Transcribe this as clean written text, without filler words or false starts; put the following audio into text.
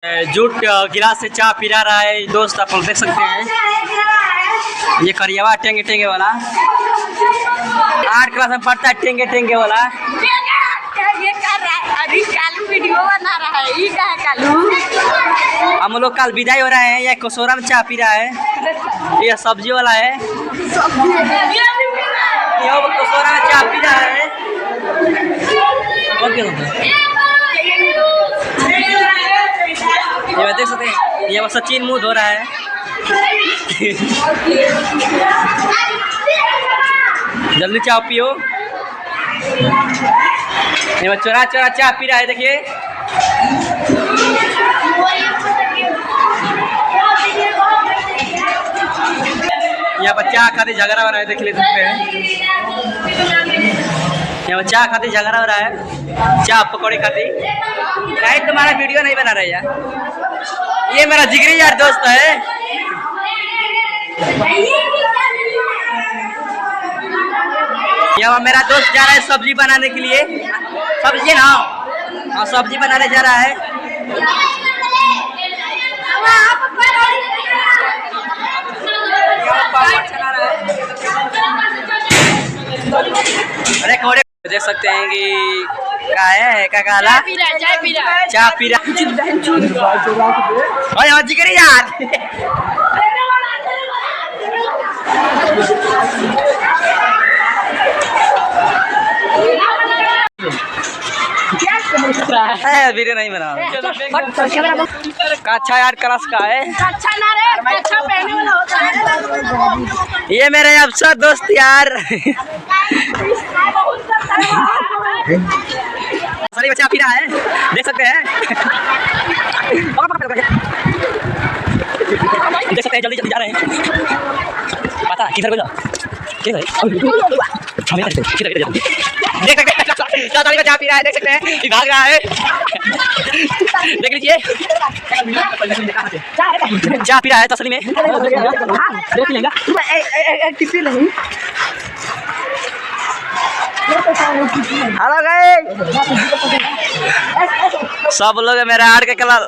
Jute गिलास से चाय पिला रहा है दोस्त, आप देख सकते हैं। ये करियावा टेंगे टेंगे वाला 8 क्लास में पढ़ता है, टेंगे टेंगे वाला। ये कर रहा है अभी, कालू वीडियो बना रहा है। ये क्या है कालू? हम लोग कल विदाई हो रहे हैं। ये कसोरा में चाय पी रहा है। ये सब्जी वाला है, ये कसोरा में चाय पी रहा है। ये देख सकते हैं, ये सचिन मुंह धो रहा है। जल्दी चाय पियो। ये चोरा चोरा चाय पी रहा है, देखिए। यहाँ पर चाय खाते झगड़ा हो रहा है, देख ले सकते हैं। यहाँ पर चाय खाते झगड़ा हो रहा है, चाय पकौड़े खाते। नहीं, तुम्हारा वीडियो नहीं बना रहा यार। ये मेरा जिगरी यार दोस्त है। यहाँ मेरा दोस्त जा रहा है सब्जी बनाने के लिए। सब्जी ना, हाँ सब्जी बनाने जा रहा है। अरे कोड़े देख सकते हैं कि क्या है, क्या काला चाय पी रहा। अरे जिगरी यार, वीडियो नहीं बना। अच्छा यार क्लास का है। ये मेरे अफसर दोस्त यार। सारी बच्चा पी रहा है, देख सकते हैं। देख सकते हैं, जल्दी जल्दी जा रहे हैं। पता किधर को किधर देख सकते हैं, चाय पी रहा है, देख सकते हैं। भाग रहा है, देख लीजिए। चाय पी रहा है तसली में। हेलो गाइस, सब लोग मेरा 8 क्लास